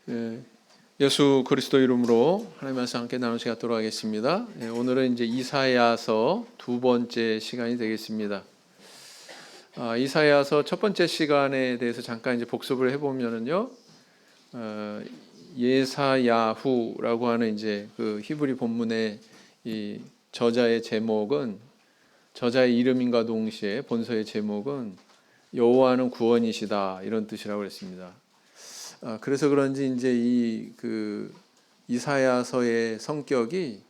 예, 예수 그리스도 이름으로 하나님 말씀 함께 나누는 시간 갖도록 하겠습니다. 오늘은 이제 이사야서 두 번째 시간이 되겠습니다. 이사야서 첫 번째 시간에 대해서 잠깐 이제 복습을 해보면은요, 예사야후라고 하는 이제 그 히브리 본문의 이 저자의 제목은, 저자의 이름인과 동시에 본서의 제목은 여호와는 구원이시다, 이런 뜻이라고 그랬습니다. 그래서 그런지 이제 이사야서의 성격이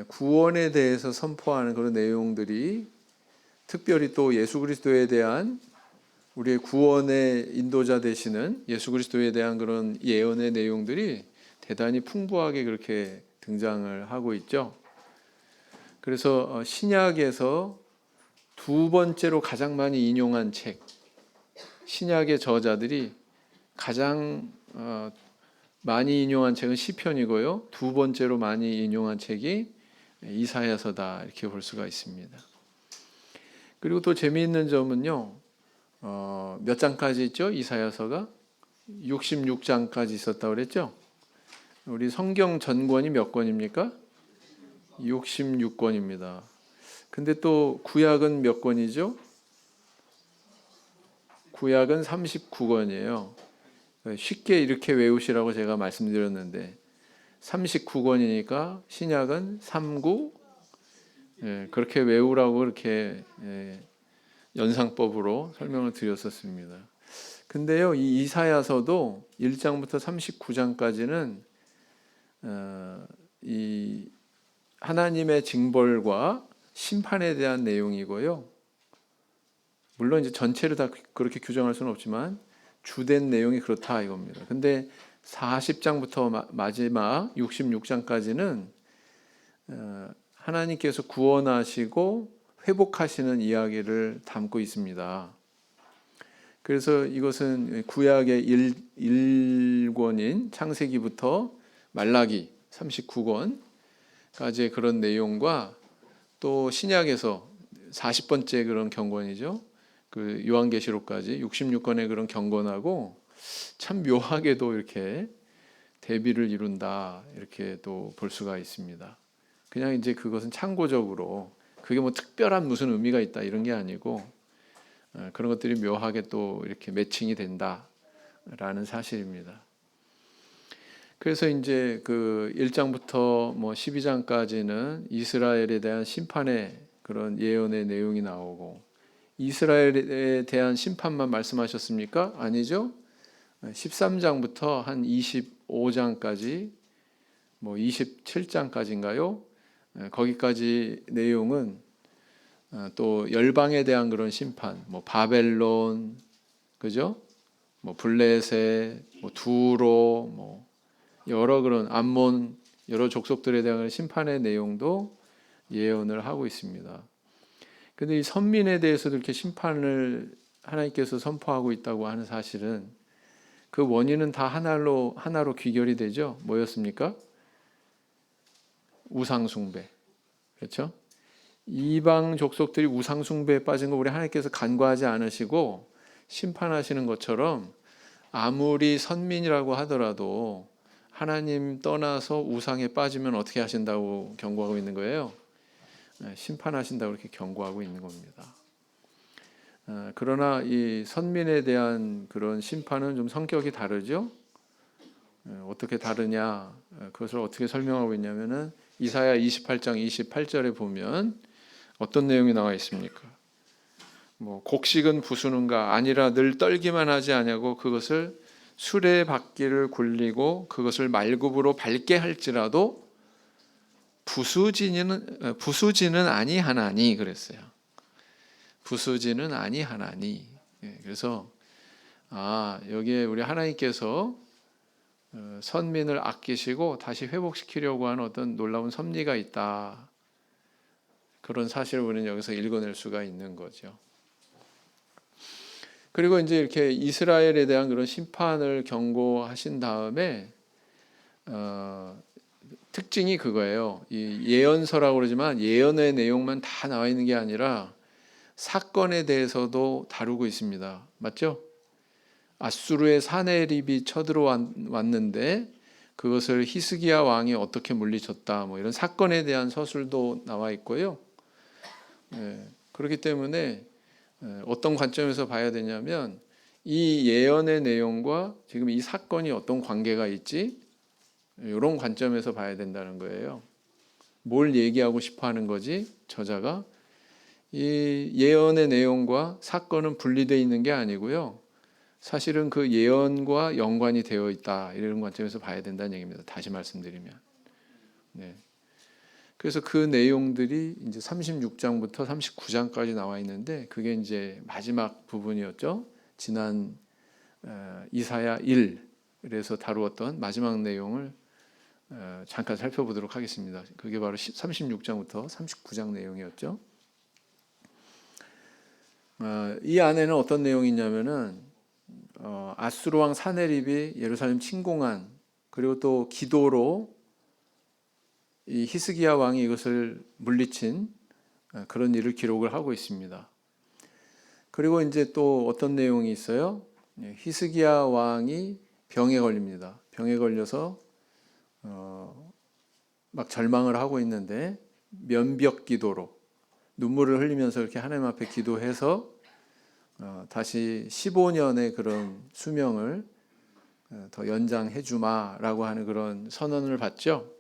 구원에 대해서 선포하는 그런 내용들이, 특별히 또 예수 그리스도에 대한, 우리의 구원의 인도자 되시는 예수 그리스도에 대한 그런 예언의 내용들이 대단히 풍부하게 그렇게 등장을 하고 있죠. 그래서 신약에서 두 번째로 가장 많이 인용한 책, 신약의 저자들이 가장 많이 인용한 책은 시편이고요, 두 번째로 많이 인용한 책이 이사야서다, 이렇게 볼 수가 있습니다. 그리고 또 재미있는 점은요, 몇 장까지 있죠? 이사야서가 66장까지 있었다고 그랬죠? 우리 성경 전권이 몇 권입니까? 66권입니다. 근데 또 구약은 몇 권이죠? 구약은 39권이에요. 쉽게 이렇게 외우시라고 제가 말씀드렸는데 39권이니까 신약은 39, 그렇게 외우라고 그렇게 연상법으로 설명을 드렸었습니다. 근데요, 이 이사야서도 1장부터 39장까지는 이 하나님의 징벌과 심판에 대한 내용이고요. 물론 이제 전체를 다 그렇게 규정할 수는 없지만 주된 내용이 그렇다, 이겁니다. 근데 40장부터 마지막 66장까지는 하나님께서 구원하시고 회복하시는 이야기를 담고 있습니다. 그래서 이것은 구약의 1권인 창세기부터 말라기 39권까지의 그런 내용과, 또 신약에서 40번째 그런 경건이죠, 그 요한계시록까지 66권의 그런 경건하고 참 묘하게도 이렇게 대비를 이룬다, 이렇게 또 볼 수가 있습니다. 그냥 이제 그것은 참고적으로, 그게 뭐 특별한 무슨 의미가 있다 이런 게 아니고 그런 것들이 묘하게 또 이렇게 매칭이 된다라는 사실입니다. 그래서 이제 그 1장부터 뭐 12장까지는 이스라엘에 대한 심판의 그런 예언의 내용이 나오고, 이스라엘에 대한 심판만 말씀하셨습니까? 아니죠. 13장부터 한 25장까지, 뭐 27장까지인가요? 거기까지 내용은 또 열방에 대한 그런 심판, 뭐 바벨론, 그죠? 뭐 블레셋, 뭐 두로, 뭐 여러 그런 암몬, 여러 족속들에 대한 심판의 내용도 예언을 하고 있습니다. 근데 이 선민에 대해서도 이렇게 심판을 하나님께서 선포하고 있다고 하는 사실은, 그 원인은 다 하나로 귀결이 되죠. 뭐였습니까? 우상숭배. 그렇죠? 이방 족속들이 우상숭배에 빠진 거 우리 하나님께서 간과하지 않으시고 심판하시는 것처럼, 아무리 선민이라고 하더라도 하나님 떠나서 우상에 빠지면 어떻게 하신다고 경고하고 있는 거예요? 심판하신다고 이렇게 경고하고 있는 겁니다. 그러나 이 선민에 대한 그런 심판은 좀 성격이 다르죠. 어떻게 다르냐, 그것을 어떻게 설명하고 있냐면은 이사야 28장 28절에 보면 어떤 내용이 나와 있습니까? 뭐 곡식은 부수는가, 아니라 늘 떨기만 하지 아니하고 그것을 수레바퀴를 굴리고 그것을 말굽으로 밟게 할지라도 부수지는 아니하나니, 그랬어요. 부수지는 아니하나니. 그래서 여기에 우리 하나님께서 선민을 아끼시고 다시 회복시키려고 하는 어떤 놀라운 섭리가 있다, 그런 사실을 우리는 여기서 읽어낼 수가 있는 거죠. 그리고 이제 이렇게 이스라엘에 대한 그런 심판을 경고하신 다음에 특징이 그거예요. 이 예언서라고 그러지만 예언의 내용만 다 나와 있는 게 아니라 사건에 대해서도 다루고 있습니다. 맞죠? 아수르의 사내립이 쳐들어왔는데 그것을 히스기야 왕이 어떻게 물리쳤다, 뭐 이런 사건에 대한 서술도 나와 있고요. 그렇기 때문에 어떤 관점에서 봐야 되냐면 이 예언의 내용과 지금 이 사건이 어떤 관계가 있지, 이런 관점에서 봐야 된다는 거예요. 뭘 얘기하고 싶어 하는 거지? 저자가 이 예언의 내용과 사건은 분리되어 있는 게 아니고요. 사실은 그 예언과 연관이 되어 있다, 이런 관점에서 봐야 된다는 얘기입니다. 다시 말씀드리면. 네. 그래서 그 내용들이 이제 36장부터 39장까지 나와 있는데 그게 이제 마지막 부분이었죠. 지난 이사야 1에서 다루었던 마지막 내용을 잠깐 살펴보도록 하겠습니다. 그게 바로 36장부터 39장 내용이었죠. 이 안에는 어떤 내용이 있냐면은 아수르 왕 사네립이 예루살렘 침공한, 그리고 또 기도로 이 히스기야 왕이 이것을 물리친 그런 일을 기록을 하고 있습니다. 그리고 이제 또 어떤 내용이 있어요? 히스기야 왕이 병에 걸립니다. 병에 걸려서 막 절망을 하고 있는데 면벽 기도로 눈물을 흘리면서 이렇게 하나님 앞에 기도해서 다시 15년의 그런 수명을 더 연장해 주마라고 하는 그런 선언을 받죠.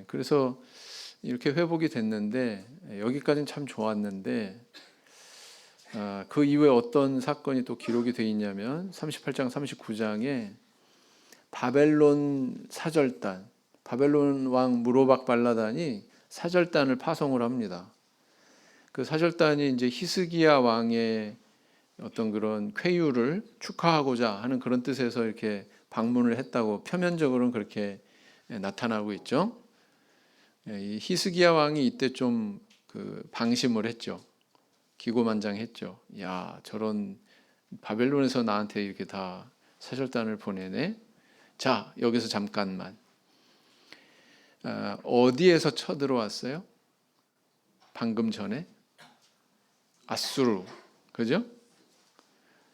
그래서 이렇게 회복이 됐는데 여기까지는 참 좋았는데 그 이후에 어떤 사건이 또 기록이 되어 있냐면 38장 39장에 바벨론 사절단, 바벨론 왕 무로박 발라단이 사절단을 파송을 합니다. 그 사절단이 이제 히스기야 왕의 어떤 그런 쾌유를 축하하고자 하는 그런 뜻에서 이렇게 방문을 했다고 표면적으로는 그렇게 나타나고 있죠. 이 히스기야 왕이 이때 좀 그 방심을 했죠. 기고만장했죠. 야, 저런 바벨론에서 나한테 이렇게 다 사절단을 보내네. 자, 여기서 잠깐만. 어디에서 쳐들어왔어요? 방금 전에 아수르, 그죠?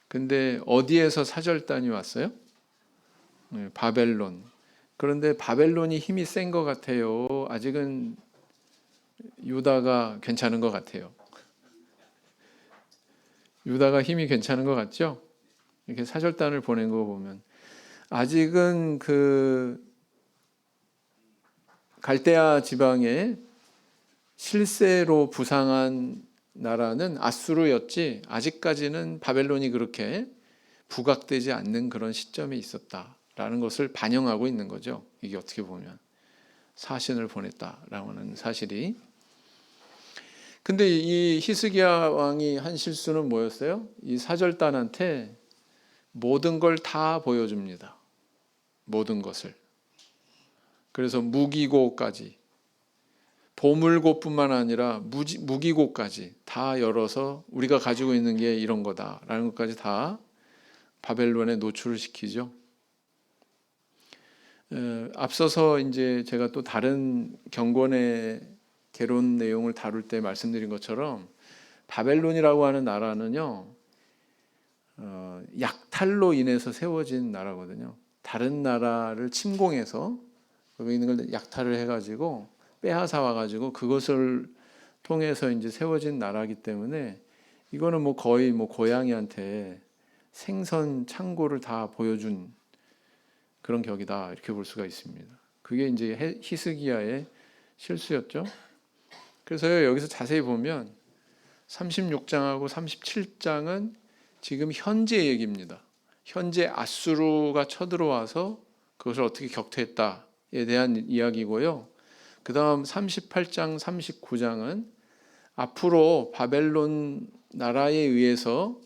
근데 어디에서 사절단이 왔어요? 바벨론. 그런데 바벨론이 힘이 센 것 같아요. 아직은 유다가 괜찮은 것 같아요. 유다가 힘이 괜찮은 것 같죠? 이렇게 사절단을 보낸 거 보면 아직은 그 갈대아 지방의 실세로 부상한 나라는 아수르였지 아직까지는 바벨론이 그렇게 부각되지 않는 그런 시점에 있었다라는 것을 반영하고 있는 거죠. 이게 어떻게 보면 사신을 보냈다라는 사실이. 근데 이 히스기야 왕이 한 실수는 뭐였어요? 이 사절단한테 모든 걸 다 보여줍니다. 모든 것을. 그래서 무기고까지, 보물고뿐만 아니라 무기고까지 다 열어서 우리가 가지고 있는 게 이런 거다라는 것까지 다 바벨론에 노출을 시키죠. 앞서서 이제 제가 또 다른 경건의 개론 내용을 다룰 때 말씀드린 것처럼 바벨론이라고 하는 나라는요, 약탈로 인해서 세워진 나라거든요. 다른 나라를 침공해서 거기 있는 걸 약탈을 해가지고 빼앗아 와가지고 그것을 통해서 이제 세워진 나라이기 때문에 이거는 뭐 거의 뭐 고양이한테 생선 창고를 다 보여준 그런 격이다, 이렇게 볼 수가 있습니다. 그게 이제 히스기야의 실수였죠. 그래서 여기서 자세히 보면 36장하고 37장은 지금 현재 얘기입니다. 현재 아수르가 쳐들어와서 그것을 어떻게 격퇴했다에 대한 이야기고요. 그 다음 38장, 39장은 앞으로 바벨론 나라에 의해서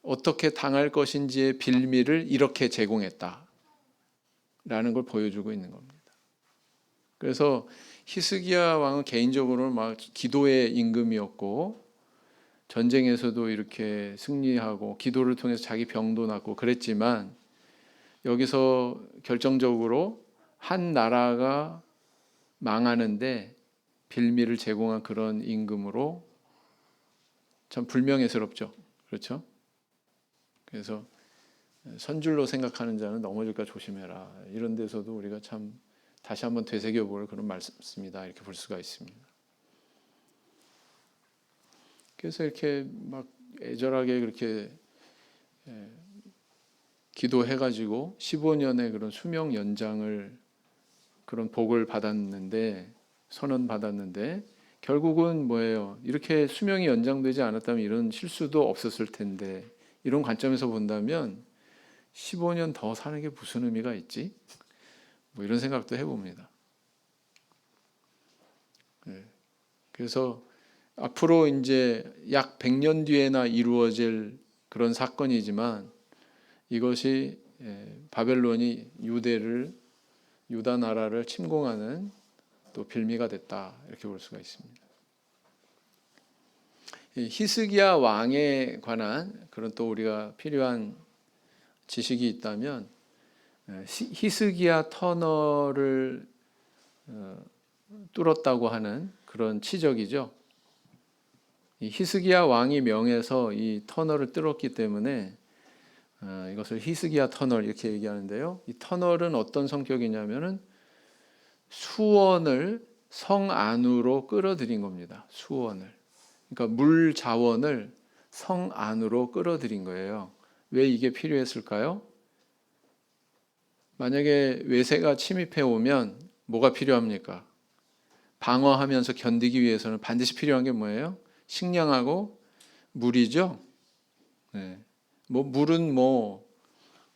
어떻게 당할 것인지의 빌미를 이렇게 제공했다라는 걸 보여주고 있는 겁니다. 그래서 히스기야 왕은 개인적으로는 막 기도의 임금이었고 전쟁에서도 이렇게 승리하고 기도를 통해서 자기 병도 낫고 그랬지만 여기서 결정적으로 한 나라가 망하는데 빌미를 제공한 그런 임금으로 참 불명예스럽죠. 그렇죠? 그래서 선줄로 생각하는 자는 넘어질까 조심해라. 이런 데서도 우리가 참 다시 한번 되새겨볼 그런 말씀입니다. 이렇게 볼 수가 있습니다. 그래서 이렇게 막 애절하게 그렇게 기도해가지고 15년의 그런 수명 연장을 그런 복을 받았는데 선언 받았는데 결국은 뭐예요? 이렇게 수명이 연장되지 않았다면 이런 실수도 없었을 텐데 이런 관점에서 본다면 15년 더 사는 게 무슨 의미가 있지? 뭐 이런 생각도 해봅니다. 그래서 앞으로 이제 약 100년 뒤에나 이루어질 그런 사건이지만 이것이 바벨론이 유다 나라를 침공하는 또 빌미가 됐다 이렇게 볼 수가 있습니다. 히스기야 왕에 관한 그런 또 우리가 필요한 지식이 있다면 히스기야 터널을 뚫었다고 하는 그런 치적이죠. 이 히스기야 왕이 명해서 이 터널을 뚫었기 때문에 이것을 히스기야 터널 이렇게 얘기하는데요. 이 터널은 어떤 성격이냐면은 수원을 성 안으로 끌어들인 겁니다. 수원을. 그러니까 물 자원을 성 안으로 끌어들인 거예요. 왜 이게 필요했을까요? 만약에 외세가 침입해 오면 뭐가 필요합니까? 방어하면서 견디기 위해서는 반드시 필요한 게 뭐예요? 식량하고 물이죠. 네. 물은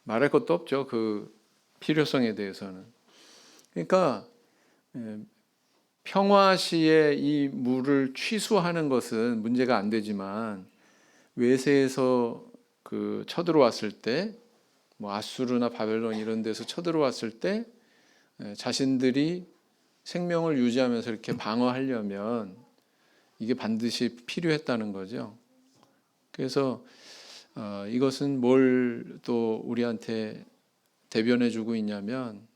말할 것도 없죠. 그 필요성에 대해서는. 그러니까 평화 시에 이 물을 취수하는 것은 문제가 안 되지만 외세에서 그 쳐들어왔을 때 아수르나 바벨론 이런 데서 쳐들어왔을 때 자신들이 생명을 유지하면서 이렇게 방어하려면 이게 반드시 필요했다는 거죠. 그래서 이것은 뭘 또 우리한테 대변해 주고 있냐면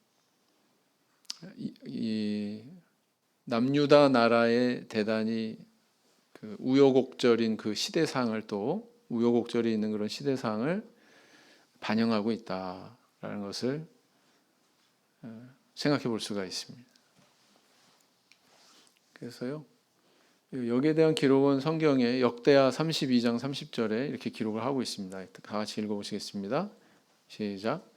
이 남유다 나라의 대단히 그 우여곡절인 그 시대상을 또 우여곡절이 있는 그런 시대상을 반영하고 있다라는 것을 생각해 볼 수가 있습니다. 그래서요. 여기에 대한 기록은 성경에 역대하 32장 30절에 이렇게 기록을 하고 있습니다. 다 같이 읽어보시겠습니다. 시작.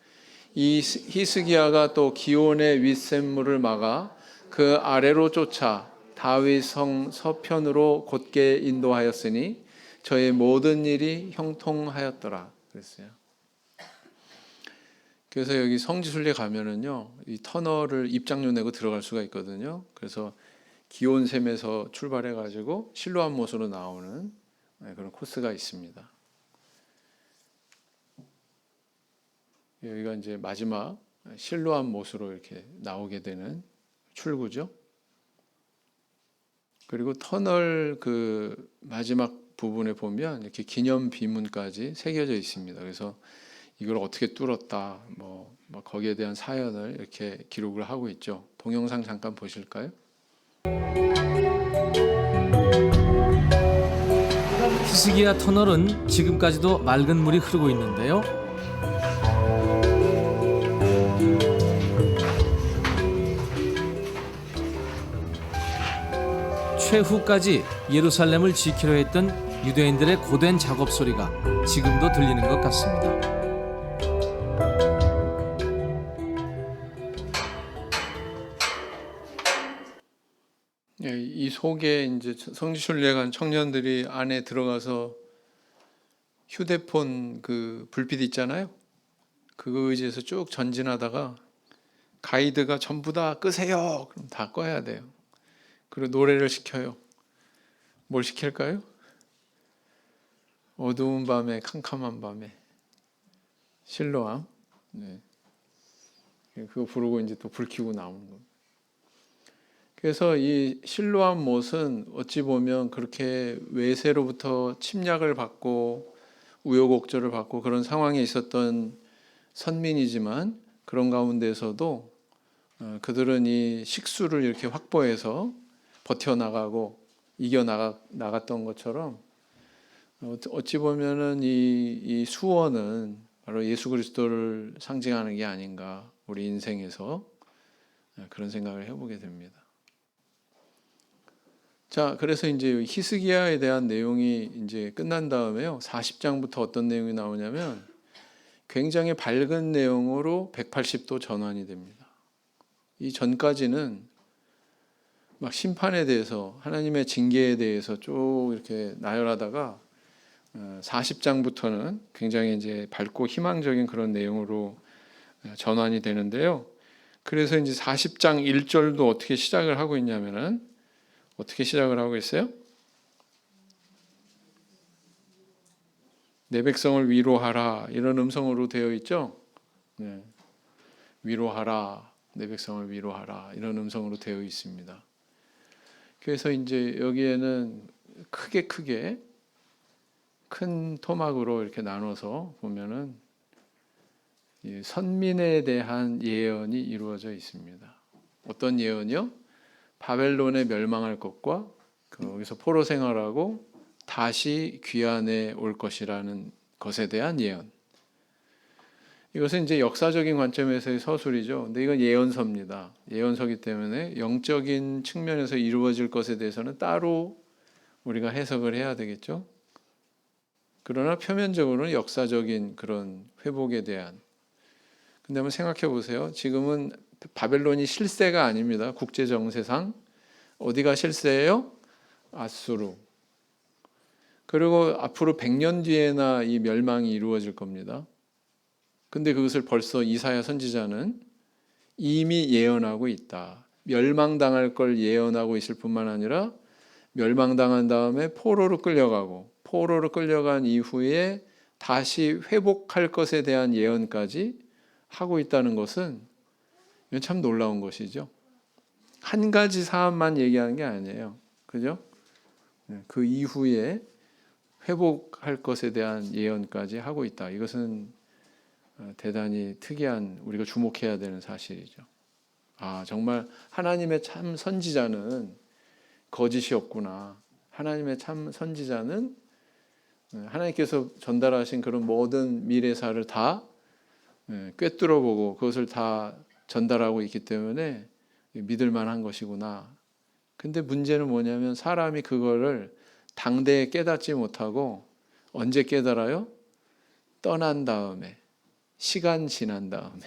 이 히스기야가 또 기온의 윗샘물을 막아 그 아래로 쫓아 다윗 성 서편으로 곧게 인도하였으니 저의 모든 일이 형통하였더라. 그랬어요. 그래서 여기 성지순례 가면은요, 이 터널을 입장료 내고 들어갈 수가 있거든요. 그래서 기온샘에서 출발해가지고 실로암못으로 나오는 그런 코스가 있습니다. 여기가 이제 마지막 실로암못으로 이렇게 나오게 되는 출구죠. 그리고 터널 그 마지막 부분에 보면 이렇게 기념 비문까지 새겨져 있습니다. 그래서 이걸 어떻게 뚫었다, 거기에 대한 사연을 이렇게 기록을 하고 있죠. 동영상 잠깐 보실까요? 히스기야 터널은 지금까지도 맑은 물이 흐르고 있는데요. 최후까지 예루살렘을 지키려 했던 유대인들의 고된 작업 소리가 지금도 들리는 것 같습니다. 이 속에 이제 성지순례 간 청년들이 안에 들어가서 휴대폰 그 불빛 있잖아요. 그거 의지해서 쭉 전진하다가 가이드가 전부 다 끄세요. 그럼 다 꺼야 돼요. 그리고 노래를 시켜요. 뭘 시킬까요? 어두운 밤에 캄캄한 밤에 실로암. 네. 그거 부르고 이제 또 불 켜고 나오는 겁니다. 그래서 이 실로암 못은 어찌 보면 그렇게 외세로부터 침략을 받고 우여곡절을 받고 그런 상황에 있었던 선민이지만 그런 가운데서도 그들은 이 식수를 이렇게 확보해서 버텨나가고 이겨나갔던 것처럼 어찌 보면은 이 수원은 바로 예수 그리스도를 상징하는 게 아닌가, 우리 인생에서 그런 생각을 해보게 됩니다. 자, 그래서 이제 히스기야에 대한 내용이 이제 끝난 다음에요. 40장부터 어떤 내용이 나오냐면 굉장히 밝은 내용으로 180도 전환이 됩니다. 이 전까지는 막 심판에 대해서, 하나님의 징계에 대해서 쭉 이렇게 나열하다가 40장부터는 굉장히 이제 밝고 희망적인 그런 내용으로 전환이 되는데요. 그래서 이제 40장 1절도 어떻게 시작을 하고 있냐면은 어떻게 시작을 하고 있어요? 내 백성을 위로하라, 이런 음성으로 되어 있죠. 네. 위로하라, 내 백성을 위로하라, 이런 음성으로 되어 있습니다. 그래서 이제 여기에는 크게 큰 토막으로 이렇게 나눠서 보면은 선민에 대한 예언이 이루어져 있습니다. 어떤 예언이요? 바벨론에 멸망할 것과 거기서 포로 생활하고 다시 귀환에 올 것이라는 것에 대한 예언. 이것은 이제 역사적인 관점에서의 서술이죠. 근데 이건 예언서입니다. 예언서기 때문에 영적인 측면에서 이루어질 것에 대해서는 따로 우리가 해석을 해야 되겠죠. 그러나 표면적으로는 역사적인 그런 회복에 대한. 근데 한번 생각해 보세요. 지금은 바벨론이 실세가 아닙니다. 국제 정세상 어디가 실세예요? 아수르. 그리고 앞으로 100년 뒤에나 이 멸망이 이루어질 겁니다. 근데 그것을 벌써 이사야 선지자는 이미 예언하고 있다. 멸망당할 걸 예언하고 있을 뿐만 아니라 멸망당한 다음에 포로로 끌려간 이후에 다시 회복할 것에 대한 예언까지 하고 있다는 것은 이건 참 놀라운 것이죠. 한 가지 사안만 얘기하는 게 아니에요. 그죠? 그 이후에 회복할 것에 대한 예언까지 하고 있다. 이것은 대단히 특이한, 우리가 주목해야 되는 사실이죠. 아, 정말 하나님의 참 선지자는 거짓이 없구나. 하나님의 참 선지자는 하나님께서 전달하신 그런 모든 미래사를 다 꿰뚫어 보고 그것을 다 전달하고 있기 때문에 믿을 만한 것이구나. 근데 문제는 뭐냐면 사람이 그거를 당대에 깨닫지 못하고 언제 깨달아요? 떠난 다음에, 시간 지난 다음에.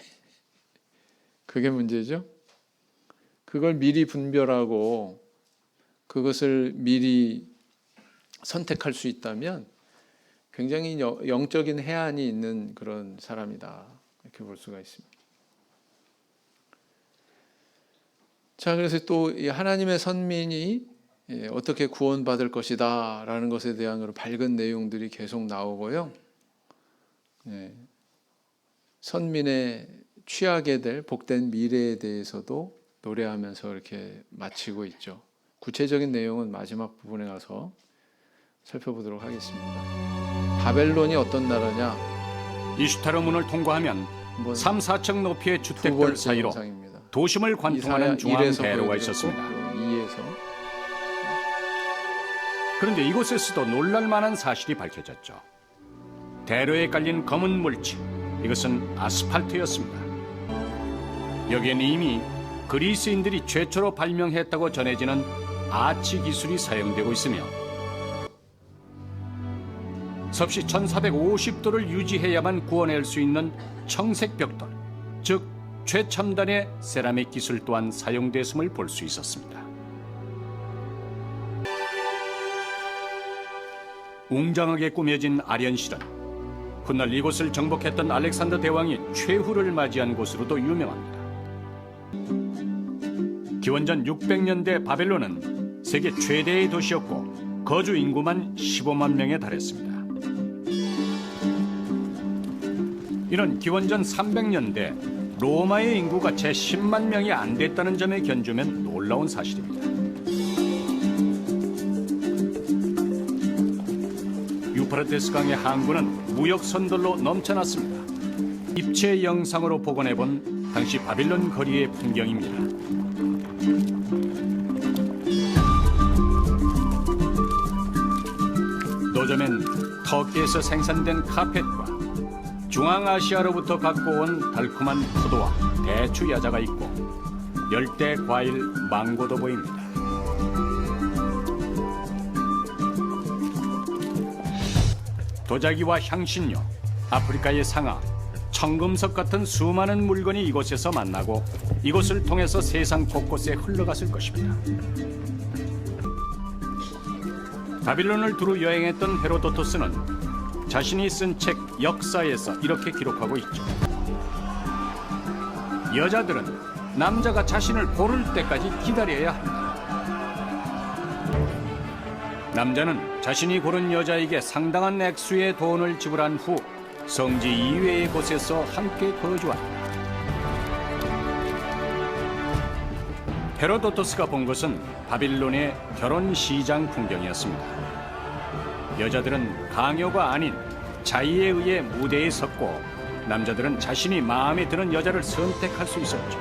그게 문제죠. 그걸 미리 분별하고 그것을 미리 선택할 수 있다면 굉장히 영적인 해안이 있는 그런 사람이다, 이렇게 볼 수가 있습니다. 자, 그래서 또 하나님의 선민이 어떻게 구원받을 것이다 라는 것에 대한 그런 밝은 내용들이 계속 나오고요. 선민의 취하게 될 복된 미래에 대해서도 노래하면서 이렇게 마치고 있죠. 구체적인 내용은 마지막 부분에 가서 살펴보도록 하겠습니다. 바벨론이 어떤 나라냐? 이슈타르 문을 통과하면 3, 4층 높이의 주택들 사이로 영상입니다. 도심을 관통하는 중앙 대로가 있었습니다. 2에서. 그런데 이곳에서도 놀랄만한 사실이 밝혀졌죠. 대로에 깔린 검은 물질, 이것은 아스팔트였습니다. 여기에는 이미 그리스인들이 최초로 발명했다고 전해지는 아치 기술이 사용되고 있으며 섭씨 1450도를 유지해야만 구워낼 수 있는 청색 벽돌, 즉 최첨단의 세라믹 기술 또한 사용됐음을 볼 수 있었습니다. 웅장하게 꾸며진 아련실은 훗날 이곳을 정복했던 알렉산더 대왕이 최후를 맞이한 곳으로도 유명합니다. 기원전 600년대 바벨론은 세계 최대의 도시였고 거주 인구만 15만 명에 달했습니다. 이는 기원전 300년대 로마의 인구가 채 10만 명이 안 됐다는 점에 견주면 놀라운 사실입니다. 유프라테스 강의 항구는 무역 선들로 넘쳐났습니다. 입체 영상으로 복원해본 당시 바빌론 거리의 풍경입니다. 요즘엔 터키에서 생산된 카펫과 중앙아시아로부터 갖고 온 달콤한 포도와 대추 야자가 있고 열대 과일 망고도 보입니다. 도자기와 향신료, 아프리카의 상아, 청금석 같은 수많은 물건이 이곳에서 만나고 이곳을 통해서 세상 곳곳에 흘러갔을 것입니다. 바빌론을 두루 여행했던 헤로도토스는 자신이 쓴 책 역사에서 이렇게 기록하고 있죠. 여자들은 남자가 자신을 고를 때까지 기다려야 한다. 남자는 자신이 고른 여자에게 상당한 액수의 돈을 지불한 후 성지 이외의 곳에서 함께 거주한다. 헤로도토스가 본 것은 바빌론의 결혼 시장 풍경이었습니다. 여자들은 강요가 아닌 자의에 의해 무대에 섰고 남자들은 자신이 마음에 드는 여자를 선택할 수 있었죠.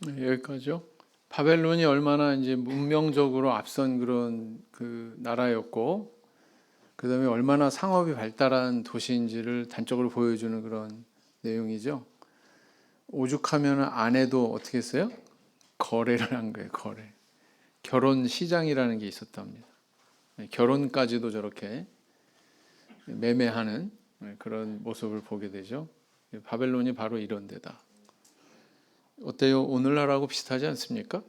여기까지요. 바벨론이 얼마나 이제 문명적으로 앞선 그런 그 나라였고, 그 다음에 얼마나 상업이 발달한 도시인지를 단적으로 보여주는 그런 내용이죠. 오죽하면 아내도 어떻게 했어요? 거래를 한 거예요. 거래. 결혼 시장이라는 게 있었답니다. 결혼까지도 저렇게 매매하는 그런 모습을 보게 되죠. 바벨론이 바로 이런 데다. 어때요? 오늘날하고 비슷하지 않습니까?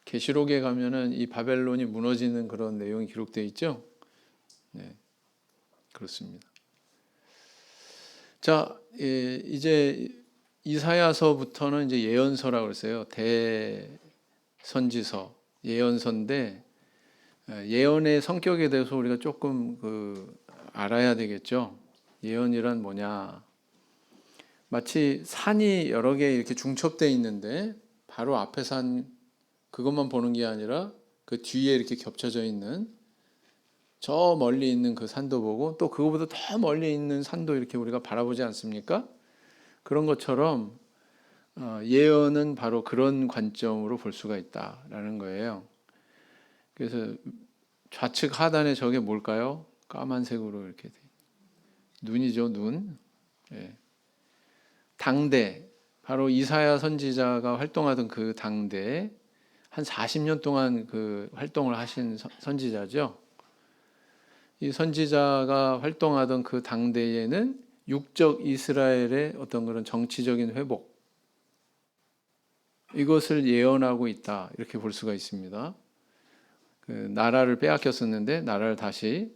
계시록에 가면은 이 바벨론이 무너지는 그런 내용이 기록되어 있죠. 네, 그렇습니다. 자, 이제 이사야서부터는 이제 예언서라고 그랬어요. 대선지서, 예언서인데 예언의 성격에 대해서 우리가 조금 알아야 되겠죠. 예언이란 뭐냐? 마치 산이 여러 개 이렇게 중첩되어 있는데 바로 앞에 산 그것만 보는 게 아니라 그 뒤에 이렇게 겹쳐져 있는 저 멀리 있는 그 산도 보고 또 그거보다 더 멀리 있는 산도 이렇게 우리가 바라보지 않습니까? 그런 것처럼 예언은 바로 그런 관점으로 볼 수가 있다라는 거예요. 그래서 좌측 하단에 저게 뭘까요? 까만색으로 이렇게 돼. 눈이죠, 눈. 예. 당대, 바로 이사야 선지자가 활동하던 그 당대, 한 40년 동안 그 활동을 하신 선지자죠. 이 선지자가 활동하던 그 당대에는 육적 이스라엘의 어떤 그런 정치적인 회복, 이것을 예언하고 있다, 이렇게 볼 수가 있습니다. 그 나라를 빼앗겼었는데 나라를 다시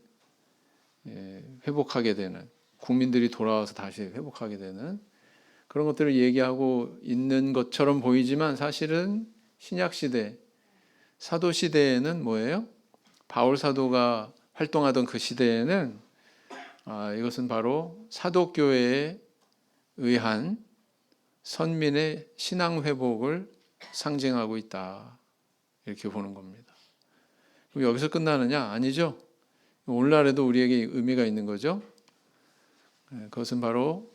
회복하게 되는, 국민들이 돌아와서 다시 회복하게 되는 그런 것들을 얘기하고 있는 것처럼 보이지만 사실은 신약 시대, 사도 시대에는 뭐예요? 바울 사도가 활동하던 그 시대에는 이것은 바로 사도교회에 의한 선민의 신앙 회복을 상징하고 있다, 이렇게 보는 겁니다. 그럼 여기서 끝나느냐? 아니죠. 오늘날에도 우리에게 의미가 있는 거죠. 그것은 바로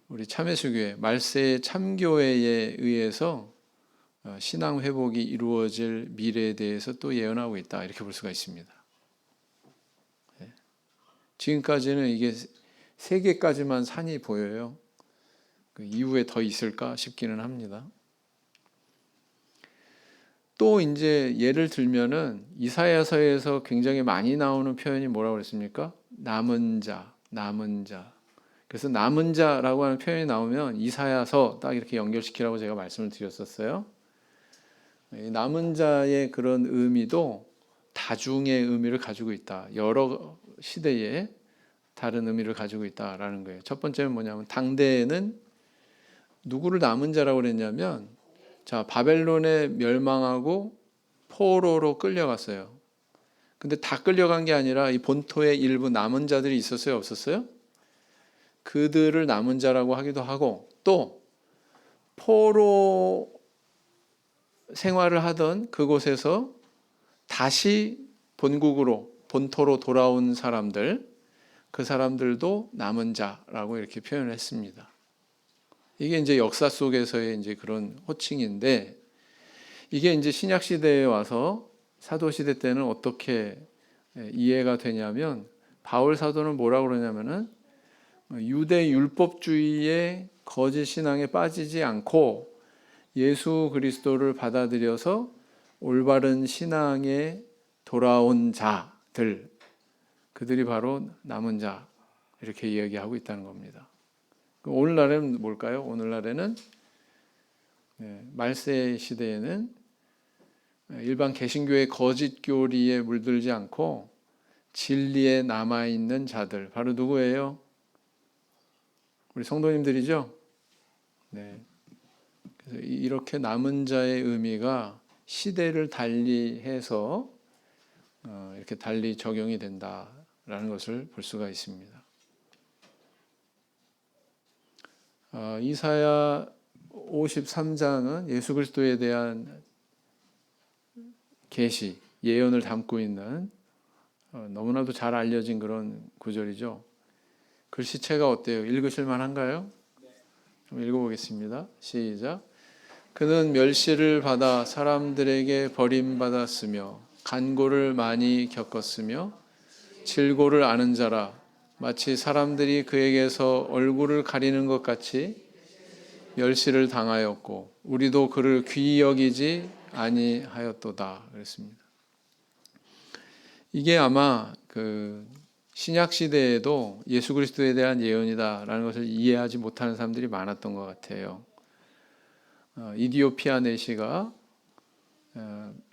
우리 참회수교회, 말세의 참교회에 의해서 신앙 회복이 이루어질 미래에 대해서 또 예언하고 있다, 이렇게 볼 수가 있습니다. 지금까지는 이게 3개까지만 산이 보여요. 그 이후에 더 있을까 싶기는 합니다. 또 이제 예를 들면은 이사야서에서 굉장히 많이 나오는 표현이 뭐라고 그랬습니까? 남은 자, 남은 자. 그래서 남은 자라고 하는 표현이 나오면 이사야서 딱 이렇게 연결시키라고 제가 말씀을 드렸었어요. 남은 자의 그런 의미도 다중의 의미를 가지고 있다. 여러 시대에 다른 의미를 가지고 있다라는 거예요. 첫 번째는 뭐냐면 당대에는 누구를 남은 자라고 그랬냐면, 자, 바벨론에 멸망하고 포로로 끌려갔어요. 근데 다 끌려간 게 아니라 이 본토에 일부 남은 자들이 있었어요, 없었어요? 그들을 남은 자라고 하기도 하고, 또 포로 생활을 하던 그곳에서 다시 본국으로, 본토로 돌아온 사람들, 그 사람들도 남은 자라고 이렇게 표현을 했습니다. 이게 이제 역사 속에서의 이제 그런 호칭인데, 이게 이제 신약 시대에 와서 사도 시대 때는 어떻게 이해가 되냐면 바울 사도는 뭐라고 그러냐면은 유대 율법주의의 거짓 신앙에 빠지지 않고 예수 그리스도를 받아들여서 올바른 신앙에 돌아온 자들, 그들이 바로 남은 자, 이렇게 이야기하고 있다는 겁니다. 오늘날에는 뭘까요? 오늘날에는 말세 시대에는 일반 개신교의 거짓 교리에 물들지 않고 진리에 남아있는 자들, 바로 누구예요? 우리 성도님들이죠? 네. 그래서 이렇게 남은 자의 의미가 시대를 달리해서 이렇게 달리 적용이 된다라는 것을 볼 수가 있습니다. 이사야 53장은 예수 그리스도에 대한 계시, 예언을 담고 있는 너무나도 잘 알려진 그런 구절이죠. 글씨체가 어때요? 읽으실 만한가요? 좀 읽어보겠습니다. 시작. 그는 멸시를 받아 사람들에게 버림받았으며 간고를 많이 겪었으며 질고를 아는 자라. 마치 사람들이 그에게서 얼굴을 가리는 것 같이 멸시를 당하였고 우리도 그를 귀히 여기지 아니하였도다. 그랬습니다. 이게 아마 그 신약 시대에도 예수 그리스도에 대한 예언이다라는 것을 이해하지 못하는 사람들이 많았던 것 같아요. 이디오피아 내시가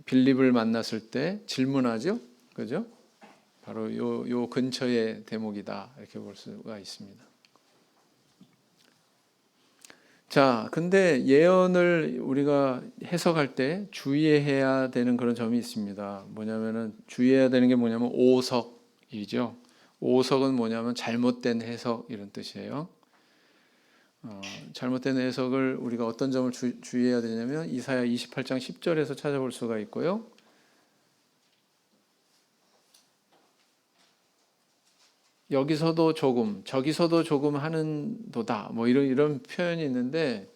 빌립을 만났을 때 질문하죠, 그죠? 바로 요 근처의 대목이다 이렇게 볼 수가 있습니다. 자, 근데 예언을 우리가 해석할 때 주의해야 되는 그런 점이 있습니다. 뭐냐면은 주의해야 되는 게 뭐냐면 오석이죠. 오석은 뭐냐면 잘못된 해석 이런 뜻이에요. 잘못된 해석을 우리가 어떤 점을 주의해야 되냐면 이사야 28장 10절에서 찾아볼 수가 있고요. 여기서도 조금, 저기서도 조금 하는도다. 뭐 이런 표현이 있는데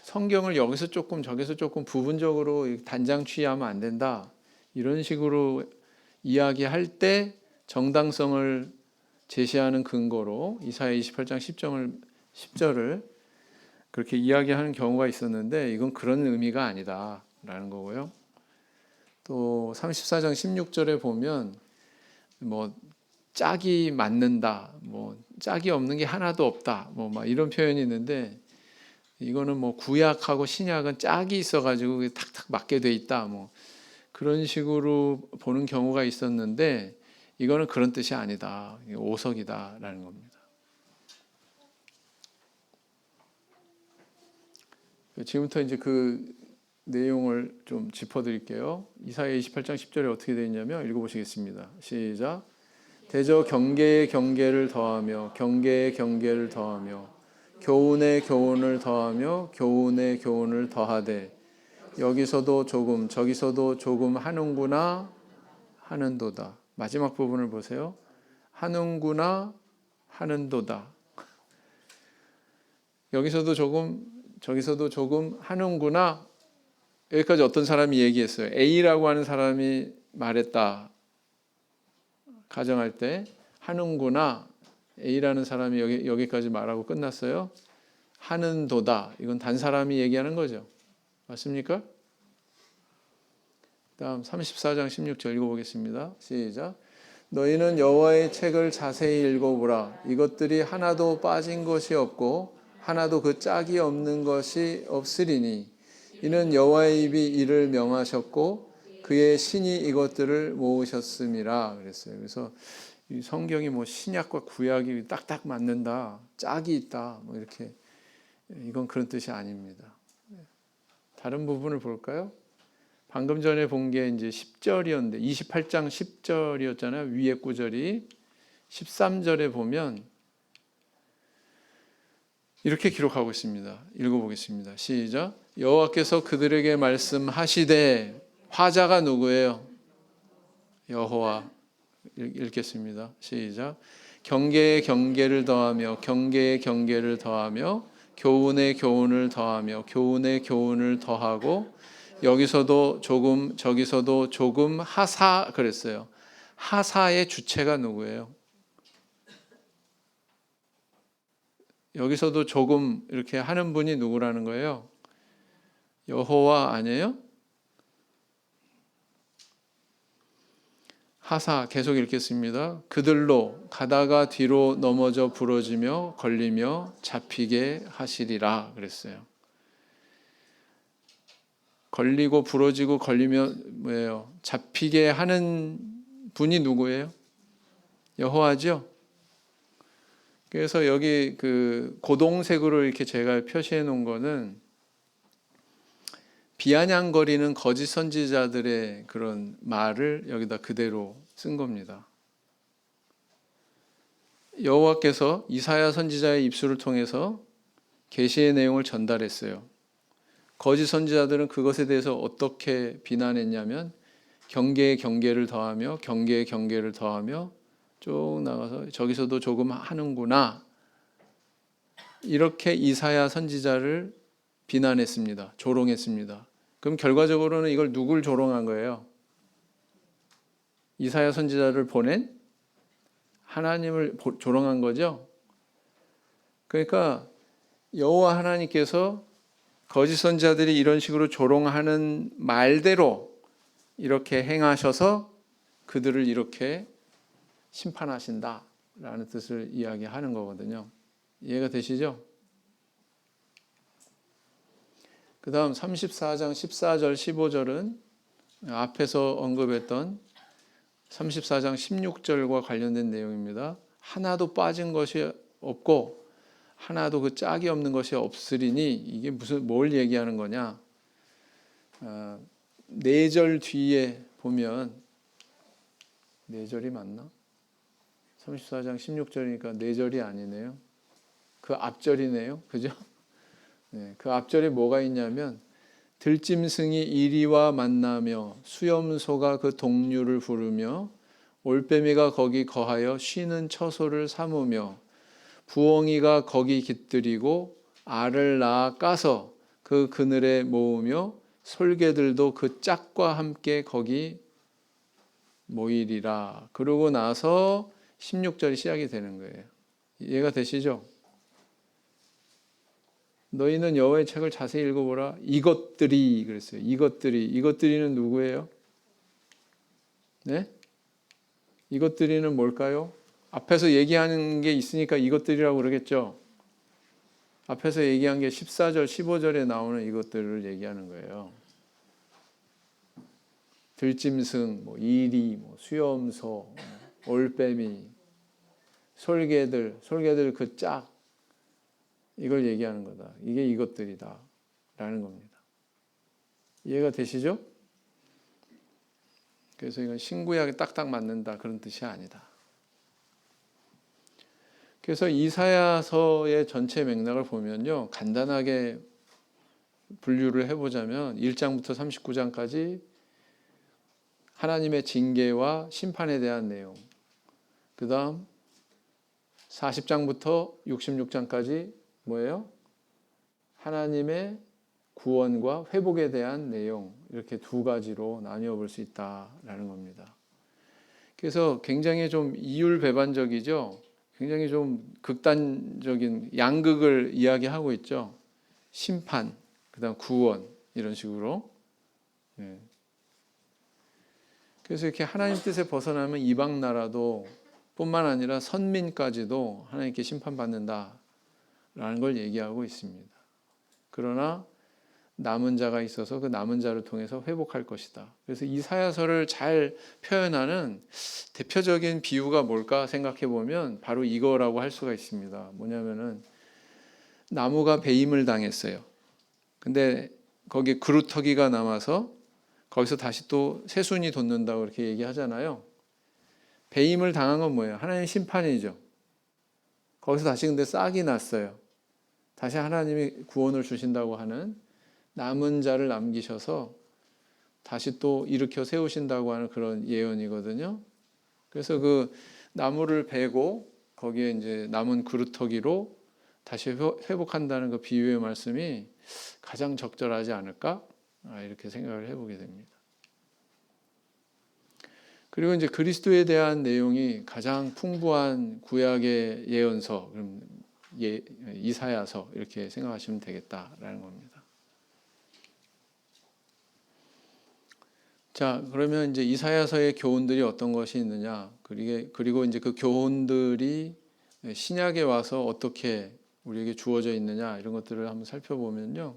성경을 여기서 조금, 저기서 조금 부분적으로 단장 취하면 안 된다. 이런 식으로 이야기할 때 정당성을 제시하는 근거로 이사야 28장 10절을 그렇게 이야기하는 경우가 있었는데 이건 그런 의미가 아니다라는 거고요. 또 34장 16절에 보면 뭐 짝이 맞는다, 뭐 짝이 없는 게 하나도 없다, 뭐 막 이런 표현이 있는데 이거는 뭐 구약하고 신약은 짝이 있어가지고 탁탁 맞게 돼 있다, 뭐 그런 식으로 보는 경우가 있었는데 이거는 그런 뜻이 아니다, 오석이다라는 겁니다. 지금부터 이제 그 내용을 좀 짚어드릴게요. 이사야 28장 10절에 어떻게 되어 있냐면 읽어보시겠습니다. 시작. 대저 경계에 경계를 더하며 경계에 경계를 더하며 교훈에 교훈을 더하며 교훈에 교훈을 더하되 여기서도 조금 저기서도 조금 하는구나 하는도다. 마지막 부분을 보세요. 하는구나 하는도다. 여기서도 조금 저기서도 조금 하는구나. 여기까지 어떤 사람이 얘기했어요. A라고 하는 사람이 말했다. 가정할 때 하는구나. A라는 사람이 여기까지 말하고 끝났어요. 하는도다. 이건 단 사람이 얘기하는 거죠. 맞습니까? 다음 34장 16절 읽어보겠습니다. 시작. 너희는 여호와의 책을 자세히 읽어보라. 이것들이 하나도 빠진 것이 없고 하나도 그 짝이 없는 것이 없으리니 이는 여호와의 입이 이를 명하셨고 그의 신이 이것들을 모으셨음이라 그랬어요. 그래서 이 성경이 뭐 신약과 구약이 딱딱 맞는다, 짝이 있다, 뭐 이렇게 이건 그런 뜻이 아닙니다. 다른 부분을 볼까요? 방금 전에 본 게 이제 10절이었는데 28장 10절이었잖아요. 위에 구절이 13절에 보면 이렇게 기록하고 있습니다. 읽어보겠습니다. 시작. 여호와께서 그들에게 말씀하시되 화자가 누구예요? 여호와. 읽겠습니다. 시작. 경계에 경계를 더하며 경계에 경계를 더하며 교훈에 교훈을 더하며 교훈에 교훈을 더하고 여기서도 조금 저기서도 조금 하사 그랬어요. 하사의 주체가 누구예요? 여기서도 조금 이렇게 하는 분이 누구라는 거예요? 여호와 아니에요? 하사 계속 읽겠습니다. 그들로 가다가 뒤로 넘어져 부러지며 걸리며 잡히게 하시리라 그랬어요. 걸리고 부러지고 걸리면 뭐예요? 잡히게 하는 분이 누구예요? 여호와죠. 그래서 여기 그 고동색으로 이렇게 제가 표시해 놓은 거는 비아냥거리는 거짓 선지자들의 그런 말을 여기다 그대로 쓴 겁니다. 여호와께서 이사야 선지자의 입술을 통해서 계시의 내용을 전달했어요. 거짓 선지자들은 그것에 대해서 어떻게 비난했냐면 경계에 경계를 더하며 경계에 경계를 더하며 쭉 나가서 저기서도 조금 하는구나, 이렇게 이사야 선지자를 비난했습니다. 조롱했습니다. 그럼 결과적으로는 이걸 누굴 조롱한 거예요? 이사야 선지자를 보낸 하나님을 조롱한 거죠. 그러니까 여호와 하나님께서 거짓 선지자들이 이런 식으로 조롱하는 말대로 이렇게 행하셔서 그들을 이렇게 심판하신다라는 뜻을 이야기하는 거거든요. 이해가 되시죠? 그 다음 34장 14절 15절은 앞에서 언급했던 34장 16절과 관련된 내용입니다. 하나도 빠진 것이 없고 하나도 그 짝이 없는 것이 없으리니, 이게 뭘 얘기하는 거냐? 4절 뒤에 보면, 4절이 맞나? 34장 16절이니까 4절이 아니네요. 그 앞절이네요. 그죠? 네, 그 앞절에 뭐가 있냐면 들짐승이 이리와 만나며 수염소가 그 동류를 부르며 올빼미가 거기 거하여 쉬는 처소를 삼으며 부엉이가 거기 깃들이고 알을 낳아 까서 그 그늘에 모으며 솔개들도 그 짝과 함께 거기 모이리라. 그러고 나서 16절이 시작이 되는 거예요. 이해가 되시죠? 너희는 여호와의 책을 자세히 읽어보라. 이것들이 그랬어요. 이것들이는 누구예요? 네? 이것들이는 뭘까요? 앞에서 얘기하는 게 있으니까 이것들이라고 그러겠죠. 앞에서 얘기한 게 14절, 15절에 나오는 이것들을 얘기하는 거예요. 들짐승, 이리, 수염소, 올빼미, 솔개들 그 짝, 이걸 얘기하는 거다. 이게 이것들이다 라는 겁니다. 이해가 되시죠? 그래서 이건 신구약에 딱딱 맞는다 그런 뜻이 아니다. 그래서 이사야서의 전체 맥락을 보면요, 간단하게 분류를 해보자면 1장부터 39장까지 하나님의 징계와 심판에 대한 내용, 그 다음 40장부터 66장까지 뭐예요? 하나님의 구원과 회복에 대한 내용, 이렇게 두 가지로 나뉘어 볼 수 있다라는 겁니다. 그래서 굉장히 좀 이율배반적이죠. 굉장히 좀 극단적인 양극을 이야기하고 있죠. 심판, 그다음 구원, 이런 식으로. 그래서 이렇게 하나님 뜻에 벗어나면 이방 나라도 뿐만 아니라 선민까지도 하나님께 심판받는다라는 걸 얘기하고 있습니다. 그러나 남은 자가 있어서 그 남은 자를 통해서 회복할 것이다. 그래서 이사야서를 잘 표현하는 대표적인 비유가 뭘까 생각해 보면 바로 이거라고 할 수가 있습니다. 뭐냐면은 나무가 배임을 당했어요. 근데 거기에 그루터기가 남아서 거기서 다시 또 새순이 돋는다고 이렇게 얘기하잖아요. 배임을 당한 건 뭐예요? 하나님의 심판이죠. 거기서 다시 근데 싹이 났어요. 다시 하나님이 구원을 주신다고 하는 남은 자를 남기셔서 다시 또 일으켜 세우신다고 하는 그런 예언이거든요. 그래서 그 나무를 베고 거기에 이제 남은 그루터기로 다시 회복한다는 그 비유의 말씀이 가장 적절하지 않을까? 이렇게 생각을 해보게 됩니다. 그리고 이제 그리스도에 대한 내용이 가장 풍부한 구약의 예언서, 그럼 이사야서 이렇게 생각하시면 되겠다라는 겁니다. 자, 그러면 이제 이사야서의 교훈들이 어떤 것이 있느냐? 그리고 이제 그 교훈들이 신약에 와서 어떻게 우리에게 주어져 있느냐? 이런 것들을 한번 살펴보면요.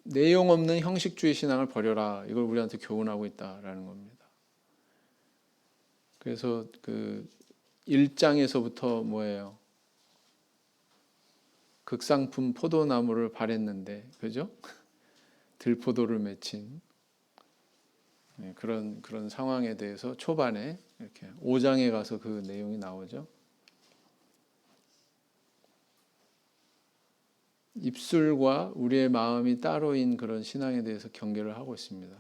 내용 없는 형식주의 신앙을 버려라. 이걸 우리한테 교훈하고 있다라는 겁니다. 그래서 그 1장에서부터 뭐예요? 극상품 포도나무를 바랬는데, 그죠? 들포도를 맺힌 그런 상황에 대해서 초반에 이렇게 5장에 가서 그 내용이 나오죠. 입술과 우리의 마음이 따로인 그런 신앙에 대해서 경계를 하고 있습니다.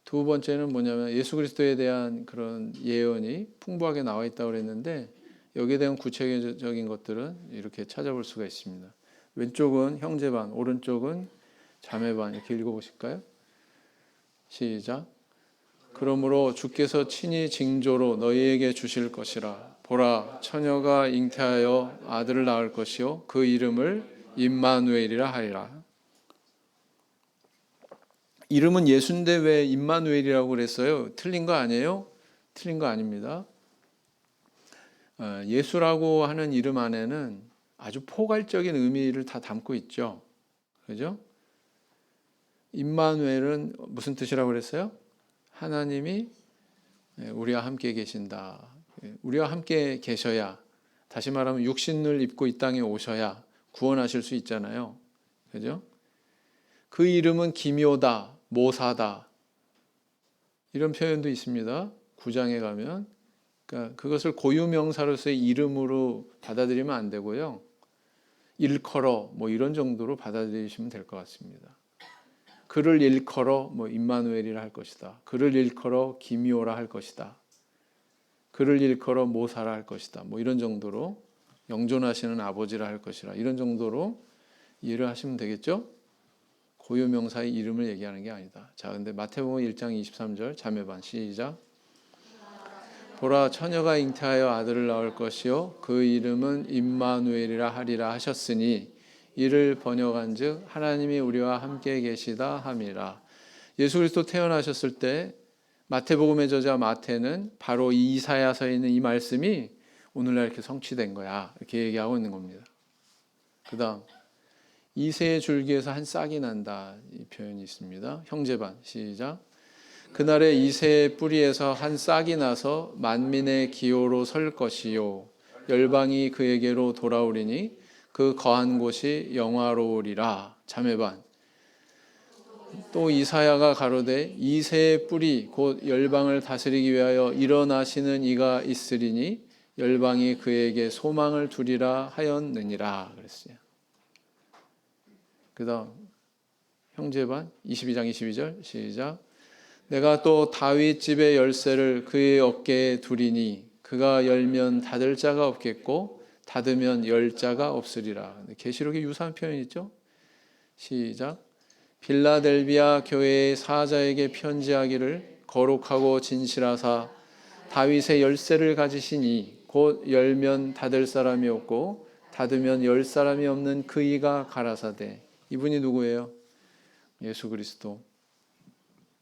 두 번째는 뭐냐면 예수 그리스도에 대한 그런 예언이 풍부하게 나와 있다고 그랬는데 여기에 대한 구체적인 것들은 이렇게 찾아볼 수가 있습니다. 왼쪽은 형제반, 오른쪽은 자매반. 이렇게 읽어보실까요? 시작. 그러므로 주께서 친히 징조로 너희에게 주실 것이라. 보라, 처녀가 잉태하여 아들을 낳을 것이요 그 이름을 임마누엘이라 하리라. 이름은 예수인데 왜 임마누엘이라고 그랬어요? 틀린 거 아니에요? 틀린 거 아닙니다. 예수라고 하는 이름 안에는 아주 포괄적인 의미를 다 담고 있죠. 그죠? 임마누엘은 무슨 뜻이라고 그랬어요? 하나님이 우리와 함께 계신다. 우리와 함께 계셔야, 다시 말하면 육신을 입고 이 땅에 오셔야 구원하실 수 있잖아요. 그죠? 그 이름은 기묘다, 모사다. 이런 표현도 있습니다. 9장에 가면. 그러니까 그것을 고유명사로서의 이름으로 받아들이면 안 되고요. 일컬어 뭐 이런 정도로 받아들이시면 될 것 같습니다. 그를 일컬어 뭐 임마누엘이라 할 것이다. 그를 일컬어 기묘라 할 것이다. 그를 일컬어 모사라 할 것이다. 뭐 이런 정도로 영존하시는 아버지라 할 것이라. 이런 정도로 이해를 하시면 되겠죠? 고유명사의 이름을 얘기하는 게 아니다. 자, 근데 마태복음 1장 23절 자매반 시작. 보라, 처녀가 잉태하여 아들을 낳을 것이요 그 이름은 임마누엘이라 하리라 하셨으니 이를 번역한즉 하나님이 우리와 함께 계시다 함이라. 예수 그리스도 태어나셨을 때 마태복음의 저자 마태는 바로 이 이사야서에 있는 이 말씀이 오늘날 이렇게 성취된 거야. 이렇게 얘기하고 있는 겁니다. 그 다음 이새의 줄기에서 한 싹이 난다. 이 표현이 있습니다. 형제반 시작. 그날에 이새의 뿌리에서 한 싹이 나서 만민의 기호로 설 것이요 열방이 그에게로 돌아오리니 그 거한 곳이 영화로우리라. 자매반. 또 이사야가 가로되 이새의 뿌리 곧 열방을 다스리기 위하여 일어나시는 이가 있으리니 열방이 그에게 소망을 두리라 하였느니라 그랬어요. 그 다음 형제반 22장 22절 시작. 내가 또 다윗 집의 열쇠를 그의 어깨에 두리니 그가 열면 닫을 자가 없겠고 닫으면 열 자가 없으리라. 계시록에 유사한 표현이 있죠. 시작. 빌라델비아 교회의 사자에게 편지하기를 거룩하고 진실하사 다윗의 열쇠를 가지시니 곧 열면 닫을 사람이 없고 닫으면 열 사람이 없는 그 이가 가라사대. 이분이 누구예요? 예수 그리스도.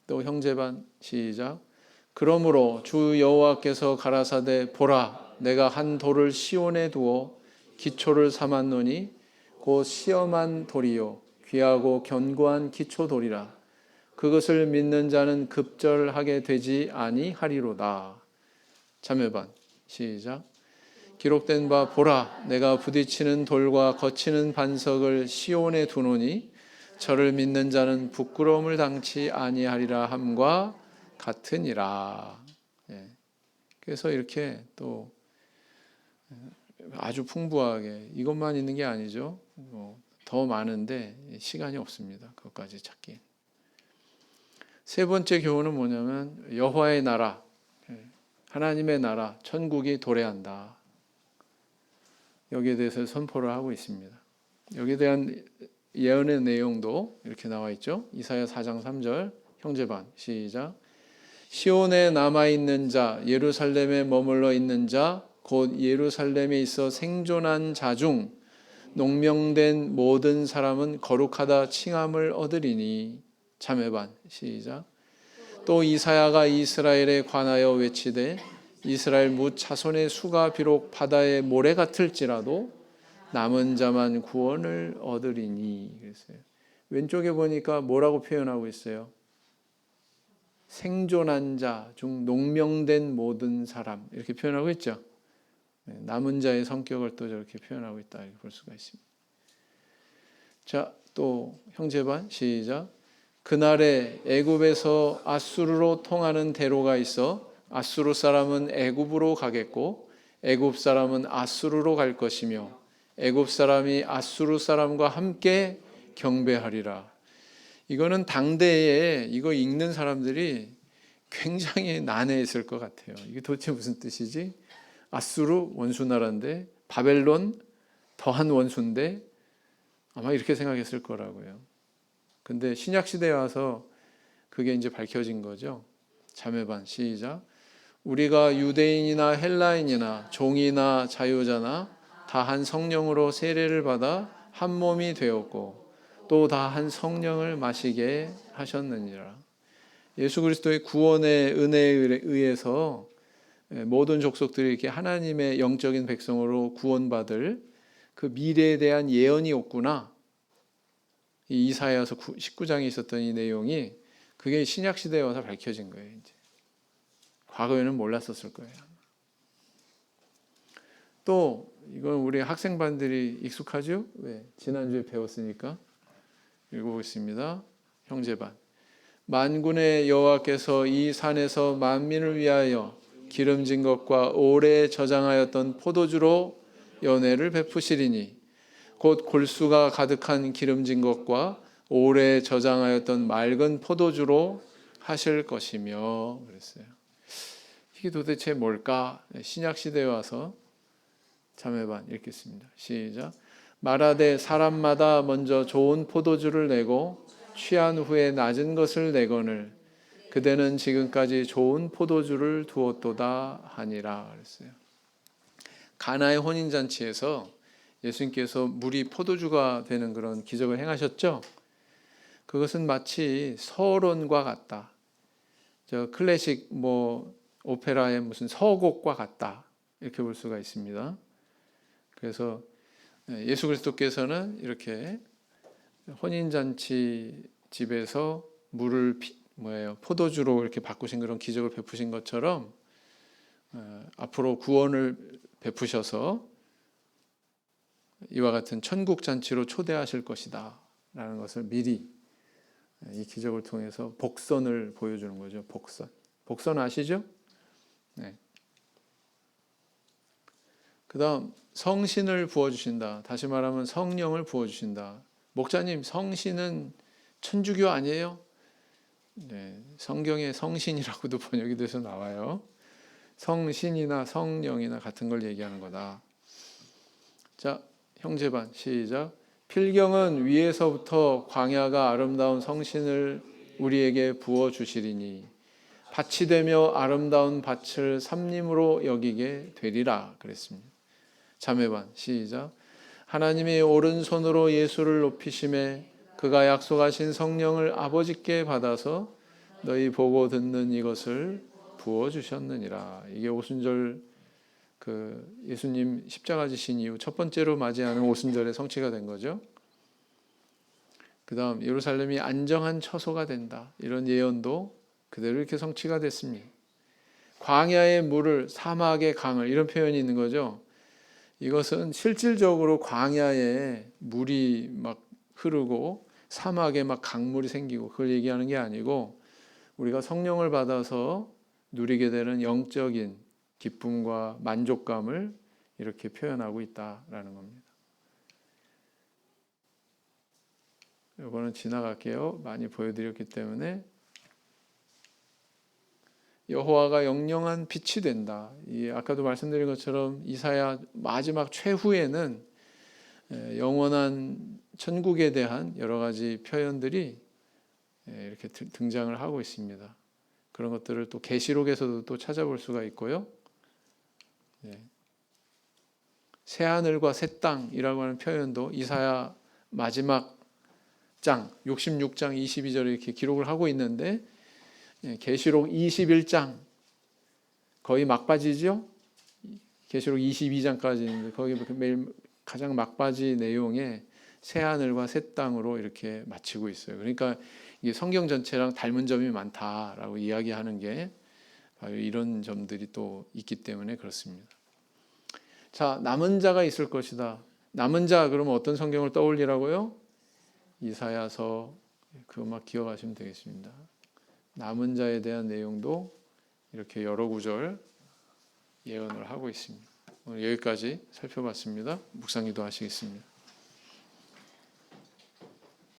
또 형제반 시작. 그러므로 주 여호와께서 가라사대 보라 내가 한 돌을 시온에 두어 기초를 삼았노니 곧 시험한 돌이요 귀하고 견고한 기초돌이라. 그것을 믿는 자는 급절하게 되지 아니하리로다. 자매반 시작. 기록된 바 보라 내가 부딪히는 돌과 거치는 반석을 시온에 두노니 저를 믿는 자는 부끄러움을 당치 아니하리라 함과 같으니라. 그래서 이렇게 또 아주 풍부하게 이것만 있는 게 아니죠. 더 많은데 시간이 없습니다. 그것까지 찾기. 세 번째 교훈은 뭐냐면 여호와의 나라, 하나님의 나라, 천국이 도래한다. 여기에 대해서 선포를 하고 있습니다. 여기에 대한 예언의 내용도 이렇게 나와 있죠. 이사야 4장 3절 형제반 시작. 시온에 남아 있는 자, 예루살렘에 머물러 있는 자, 곧 예루살렘에 있어 생존한 자 중 농명된 모든 사람은 거룩하다 칭함을 얻으리니. 자매반 시작. 또 이사야가 이스라엘에 관하여 외치되 이스라엘 뭇 자손의 수가 비록 바다의 모래 같을지라도 남은 자만 구원을 얻으리니. 그랬어요. 왼쪽에 보니까 뭐라고 표현하고 있어요? 생존한 자 중 농명된 모든 사람 이렇게 표현하고 있죠. 남은 자의 성격을 또 저렇게 표현하고 있다 이렇게 볼 수가 있습니다. 자, 또 형제반 시작. 그날에 애굽에서 아수르로 통하는 대로가 있어 아수르 사람은 애굽으로 가겠고 애굽 사람은 아수르로 갈 것이며 애굽 사람이 아수르 사람과 함께 경배하리라. 이거는 당대에 이거 읽는 사람들이 굉장히 난해했을 것 같아요. 이게 도대체 무슨 뜻이지? 아수르 원수 나라인데 바벨론 더한 원수인데 아마 이렇게 생각했을 거라고요. 근데 신약 시대에 와서 그게 이제 밝혀진 거죠. 자매반 시작. 우리가 유대인이나 헬라인이나 종이나 자유자나 다 한 성령으로 세례를 받아 한 몸이 되었고 또 다 한 성령을 마시게 하셨느니라. 예수 그리스도의 구원의 은혜에 의해서 모든 족속들이 이렇게 하나님의 영적인 백성으로 구원받을 그 미래에 대한 예언이 없구나. 이 이사야서 19장에 있었던 이 내용이 그게 신약 시대에 와서 밝혀진 거예요. 이제 과거에는 몰랐었을 거예요. 또 이건 우리 학생반들이 익숙하죠? 왜? 지난주에 배웠으니까 읽어보겠습니다. 형제반. 만군의 여호와께서 이 산에서 만민을 위하여 기름진 것과 오래 저장하였던 포도주로 연회를 베푸시리니 곧 골수가 가득한 기름진 것과 오래 저장하였던 맑은 포도주로 하실 것이며 그랬어요. 이게 도대체 뭘까? 신약 시대에 와서 자매반 읽겠습니다. 시작. 말하되 사람마다 먼저 좋은 포도주를 내고 취한 후에 낮은 것을 내거늘 그대는 지금까지 좋은 포도주를 두었도다 하니라 그랬어요. 가나의 혼인잔치에서 예수님께서 물이 포도주가 되는 그런 기적을 행하셨죠. 그것은 마치 서론과 같다. 저 클래식 오페라의 무슨 서곡과 같다. 이렇게 볼 수가 있습니다. 그래서 예수 그리스도께서는 이렇게 혼인잔치 집에서 물을 포도주로 이렇게 바꾸신 그런 기적을 베푸신 것처럼 앞으로 구원을 베푸셔서 이와 같은 천국 잔치로 초대하실 것이다 라는 것을 미리 이 기적을 통해서 복선을 보여주는 거죠. 복선 아시죠? 네. 그 다음 성신을 부어주신다. 다시 말하면 성령을 부어주신다. 목사님, 성신은 천주교 아니에요? 네, 성경에 성신이라고도 번역이 돼서 나와요. 성신이나 성령이나 같은 걸 얘기하는 거다. 자, 형제반 시작. 필경은 위에서부터 광야가 아름다운 성신을 우리에게 부어주시리니 밭이 되며 아름다운 밭을 삼림으로 여기게 되리라 그랬습니다. 자매반 시작. 하나님이 오른손으로 예수를 높이심에 그가 약속하신 성령을 아버지께 받아서 너희 보고 듣는 이것을 부어주셨느니라. 이게 오순절 예수님 십자가 지신 이후 첫 번째로 맞이하는 오순절의 성취가 된 거죠. 그 다음 예루살렘이 안정한 처소가 된다. 이런 예언도 그대로 이렇게 성취가 됐습니다. 광야의 물을 사막의 강을 이런 표현이 있는 거죠. 이것은 실질적으로 광야에 물이 막 흐르고 사막에 막 강물이 생기고 그걸 얘기하는 게 아니고 우리가 성령을 받아서 누리게 되는 영적인 기쁨과 만족감을 이렇게 표현하고 있다라는 겁니다. 이거는 지나갈게요. 많이 보여드렸기 때문에. 여호와가 영영한 빛이 된다. 아까도 말씀드린 것처럼 이사야 마지막 최후에는 영원한 천국에 대한 여러 가지 표현들이 이렇게 등장을 하고 있습니다. 그런 것들을 또 계시록에서도 또 찾아볼 수가 있고요. 새 하늘과 새 땅이라고 하는 표현도 이사야 마지막 장 66장 22절에 이렇게 기록을 하고 있는데, 계시록 21장 거의 막바지죠. 계시록 22장까지 있는데 거기 매일 가장 막바지 내용에 새 하늘과 새 땅으로 이렇게 마치고 있어요. 그러니까 이게 성경 전체랑 닮은 점이 많다라고 이야기하는 게 바로 이런 점들이 또 있기 때문에 그렇습니다. 자, 남은 자가 있을 것이다. 남은 자 그러면 어떤 성경을 떠올리라고요? 이사야서 그거 막 기억하시면 되겠습니다. 남은 자에 대한 내용도 이렇게 여러 구절 예언을 하고 있습니다. 오늘 여기까지 살펴봤습니다. 묵상 기도 하시겠습니다.